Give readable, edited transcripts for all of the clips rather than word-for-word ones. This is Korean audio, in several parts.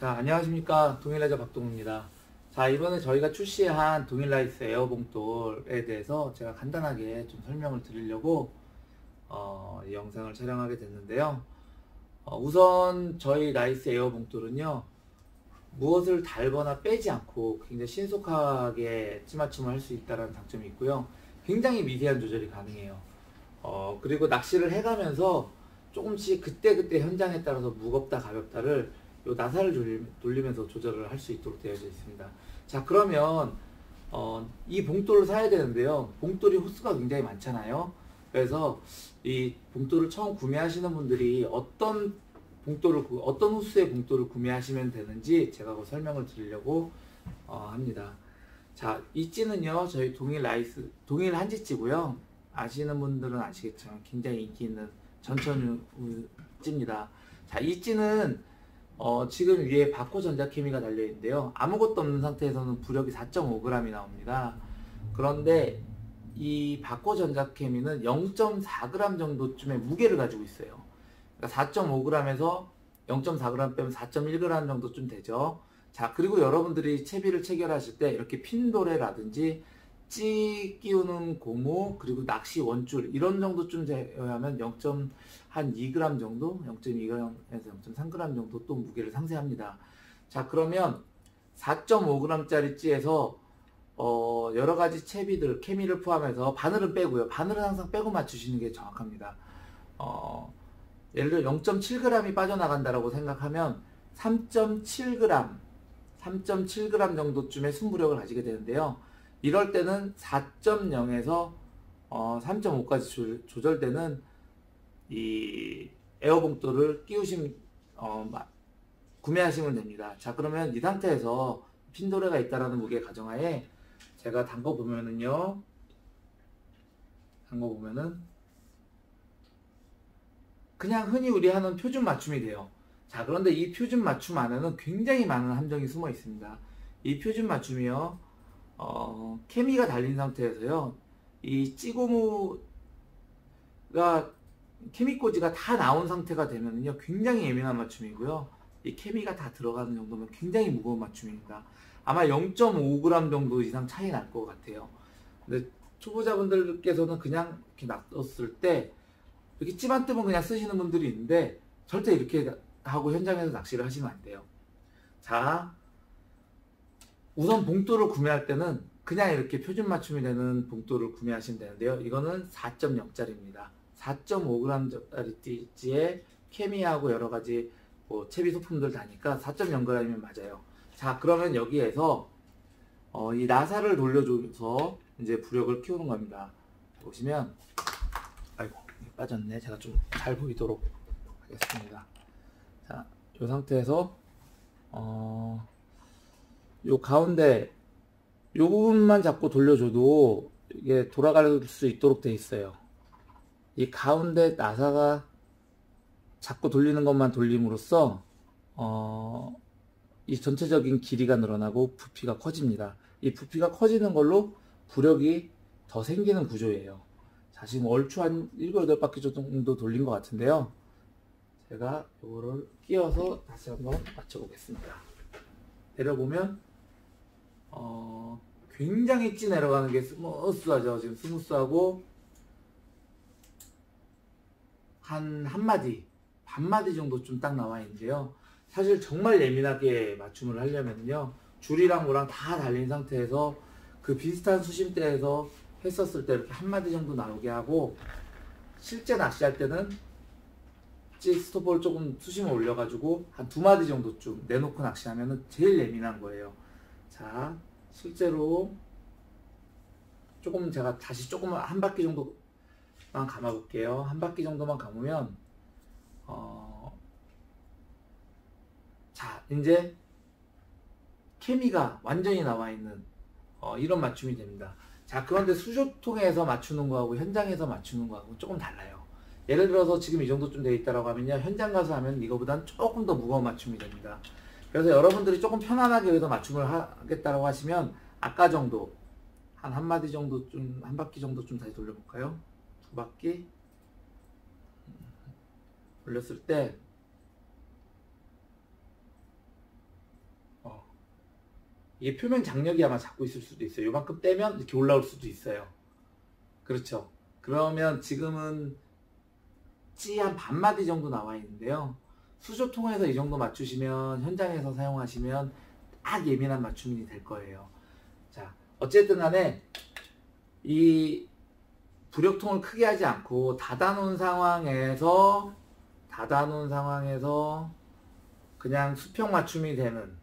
자, 안녕하십니까. 동일라이저 박동우입니다. 자, 이번에 저희가 출시한 동일라이스 에어봉돌에 대해서 제가 간단하게 좀 설명을 드리려고 이 영상을 촬영하게 됐는데요. 우선 저희 라이스 에어봉돌은요, 무엇을 달거나 빼지 않고 굉장히 신속하게 찌맞춤을 할 수 있다는 장점이 있고요. 굉장히 미세한 조절이 가능해요. 그리고 낚시를 해가면서 조금씩 그때그때 현장에 따라서 무겁다 가볍다를 요 나사를 돌리면서 조절을 할 수 있도록 되어져 있습니다. 자, 그러면 이 봉돌을 사야 되는데요. 봉돌이 호수가 굉장히 많잖아요. 그래서 이 봉돌을 처음 구매하시는 분들이 어떤 호수의 봉돌을 구매하시면 되는지 제가 그 설명을 드리려고 합니다. 자, 이 찌는요, 저희 동일 한지찌고요. 아시는 분들은 아시겠지만 굉장히 인기 있는 전천후 찌입니다. 자, 이 찌는 지금 위에 바코 전자케미가 달려있는데요. 아무것도 없는 상태에서는 부력이 4.5g이 나옵니다. 그런데 이 바코 전자케미는 0.4g 정도쯤의 무게를 가지고 있어요. 그러니까 4.5g에서 0.4g 빼면 4.1g 정도쯤 되죠. 자, 그리고 여러분들이 채비를 체결하실 때 이렇게 핀도레라든지 찌 끼우는 고무, 그리고 낚시 원줄 이런 정도쯤 되어야면 0.2g 정도, 0.2g에서 0.3g 정도 또 무게를 상쇄합니다. 자, 그러면 4.5g 짜리 찌에서 여러 가지 채비들, 케미를 포함해서 바늘은 빼고요. 바늘은 항상 빼고 맞추시는 게 정확합니다. 예를 들어 0.7g이 빠져나간다라고 생각하면 3.7g 정도쯤의 순부력을 가지게 되는데요. 이럴 때는 4.0에서 3.5까지 조절되는 이 에어봉돌을 구매하시면 됩니다. 자, 그러면 이 상태에서 핀도레가 있다라는 무게 가정하에 제가 담궈 보면은 그냥 흔히 우리 하는 표준 맞춤이 돼요. 자, 그런데 이 표준 맞춤 안에는 굉장히 많은 함정이 숨어 있습니다. 이 표준 맞춤이요, 케미가 달린 상태에서요, 이 찌고무가 케미꽂이가 다 나온 상태가 되면요 굉장히 예민한 맞춤이고요. 이 케미가 다 들어가는 정도면 굉장히 무거운 맞춤입니다. 아마 0.5g 정도 이상 차이 날 것 같아요. 근데 초보자분들께서는 그냥 이렇게 놔뒀을 때 이렇게 찌만 뜨면 그냥 쓰시는 분들이 있는데 절대 이렇게 하고 현장에서 낚시를 하시면 안 돼요. 자, 우선 봉돌을 구매할 때는 그냥 이렇게 표준 맞춤이 되는 봉돌을 구매하시면 되는데요. 이거는 4.0짜리입니다. 4.5g짜리 찌에 케미하고 여러가지 채비 소품들 다니까 4.0g이면 맞아요. 자, 그러면 여기에서 이 나사를 돌려줘서 이제 부력을 키우는 겁니다. 보시면, 아이고 빠졌네. 제가 좀 잘 보이도록 하겠습니다. 자, 이 상태에서 요 가운데 요 부분만 잡고 돌려줘도 이게 돌아갈 수 있도록 돼 있어요. 이 가운데 나사가 잡고 돌리는 것만 돌림으로써 이 전체적인 길이가 늘어나고 부피가 커집니다. 이 부피가 커지는 걸로 부력이 더 생기는 구조예요. 자, 지금 얼추 한 7, 8바퀴 정도 돌린 것 같은데요. 제가 이거를 끼워서 다시 한번 맞춰 보겠습니다. 내려보면 굉장히 찌 내려가는 게 스무스하죠. 지금 스무스하고 한마디, 반마디 정도쯤 딱 나와 있는데요. 사실 정말 예민하게 맞춤을 하려면요, 줄이랑 뭐랑 다 달린 상태에서 그 비슷한 수심대에서 했었을 때 이렇게 한마디 정도 나오게 하고, 실제 낚시할 때는 찌 스톱을 조금 수심을 올려가지고 한 2마디 정도쯤 내놓고 낚시하면 제일 예민한 거예요. 자, 실제로 제가 다시 조금 한 바퀴 정도만 감아 볼게요. 한 바퀴 정도만 감으면 자, 이제 케미가 완전히 나와 있는 이런 맞춤이 됩니다. 자, 그런데 수조통에서 맞추는 거하고 현장에서 맞추는 거하고 조금 달라요. 예를 들어서 지금 이 정도쯤 되어 있다고 하면요, 현장 가서 하면 이거보단 조금 더 무거운 맞춤이 됩니다. 그래서 여러분들이 조금 편안하게 여기서 맞춤을 하겠다고 하시면 아까 정도 한 마디 정도쯤, 한 바퀴 정도쯤 다시 돌려볼까요? 2바퀴 돌렸을 때 이게 표면 장력이 아마 잡고 있을 수도 있어요. 요만큼 떼면 이렇게 올라올 수도 있어요. 그렇죠. 그러면 지금은 찌 한 반마디 정도 나와 있는데요. 수조통에서 이 정도 맞추시면 현장에서 사용하시면 딱 예민한 맞춤이 될 거예요. 자, 어쨌든 간에 이 부력통을 크게 하지 않고 닫아놓은 상황에서 그냥 수평 맞춤이 되는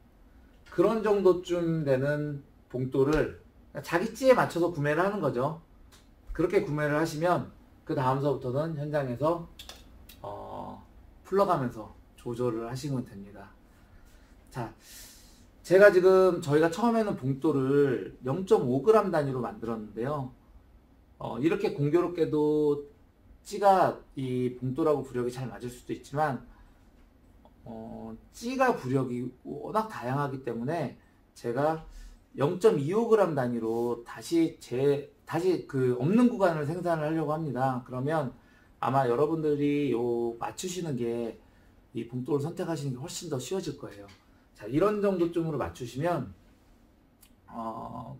그런 정도쯤 되는 봉돌을 자기 찌에 맞춰서 구매를 하는 거죠. 그렇게 구매를 하시면 그 다음서부터는 현장에서 풀러가면서 조절을 하시면 됩니다. 자, 제가 지금 저희가 처음에는 봉돌을 0.5g 단위로 만들었는데요. 이렇게 공교롭게도 찌가 이 봉돌하고 부력이 잘 맞을 수도 있지만 찌가 부력이 워낙 다양하기 때문에 제가 0.25g 단위로 다시 그 없는 구간을 생산을 하려고 합니다. 그러면 아마 여러분들이 맞추시는 게 이 봉돌을 선택하시는 게 훨씬 더 쉬워질 거예요. 자, 이런 정도쯤으로 맞추시면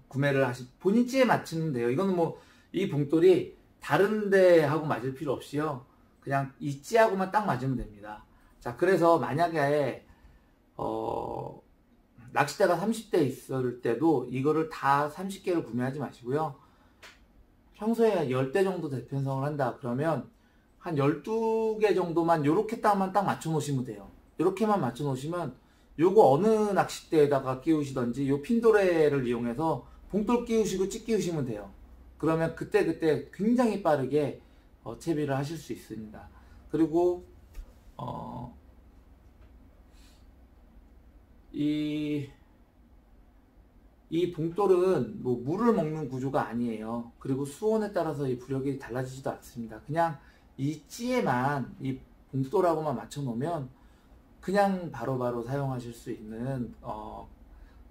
구매를 본인 찌에 맞추면 돼요. 이거는 뭐 이 봉돌이 다른 데 하고 맞을 필요 없이요. 그냥 이 찌하고만 딱 맞으면 됩니다. 자, 그래서 만약에 낚싯대가 30대 있을 때도 이거를 다 30개를 구매하지 마시고요. 평소에 10대 정도 대편성을 한다 그러면 한 12개 정도만 요렇게 딱 맞춰 놓으시면 돼요. 요렇게만 맞춰 놓으시면 요거 어느 낚싯대에다가 끼우시던지 요 핀도레를 이용해서 봉돌 끼우시고 찌 끼우시면 돼요. 그러면 그때 굉장히 빠르게 채비를 하실 수 있습니다. 그리고 이 봉돌은 뭐 물을 먹는 구조가 아니에요. 그리고 수온에 따라서 이 부력이 달라지지도 않습니다. 그냥 이 찌에만 이 봉돌하고만 맞춰 놓으면 그냥 바로바로 사용하실 수 있는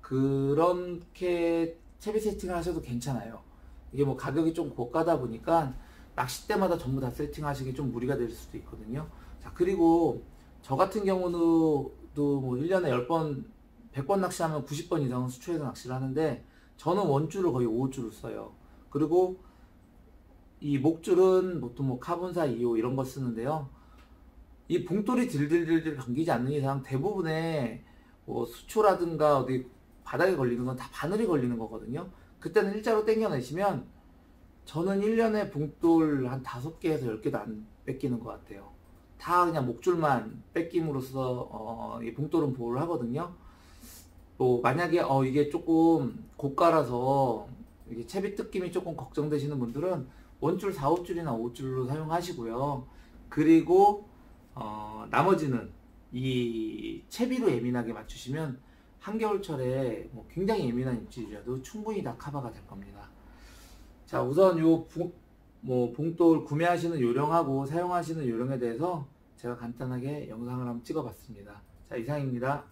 그렇게 채비 세팅을 하셔도 괜찮아요. 이게 뭐 가격이 좀 고가다 보니까 낚싯대마다 전부 다 세팅하시기 좀 무리가 될 수도 있거든요. 자, 그리고 저 같은 경우도 뭐 1년에 10번 100번 낚시하면 90번 이상은 수초에서 낚시를 하는데 저는 원줄을 거의 5줄을 써요. 그리고 이 목줄은 보통 뭐 카본사 2호 이런 거 쓰는데요. 이 봉돌이 들들들들 감기지 않는 이상 대부분의 뭐 수초라든가 어디 바닥에 걸리는 건 다 바늘이 걸리는 거거든요. 그때는 일자로 당겨내시면 저는 1년에 봉돌 한 5개에서 10개도 안 뺏기는 것 같아요. 다 그냥 목줄만 뺏김으로써 이 봉돌은 보호를 하거든요. 또 만약에 이게 조금 고가라서 이게 채비 뜯김이 조금 걱정되시는 분들은 원줄 4, 5줄이나 5줄로 사용하시고요. 그리고 나머지는 이 채비로 예민하게 맞추시면 한겨울철에 뭐 굉장히 예민한 입질이라도 충분히 다 커버가 될 겁니다. 자, 우선 봉돌 구매하시는 요령하고 사용하시는 요령에 대해서 제가 간단하게 영상을 한번 찍어 봤습니다. 자, 이상입니다.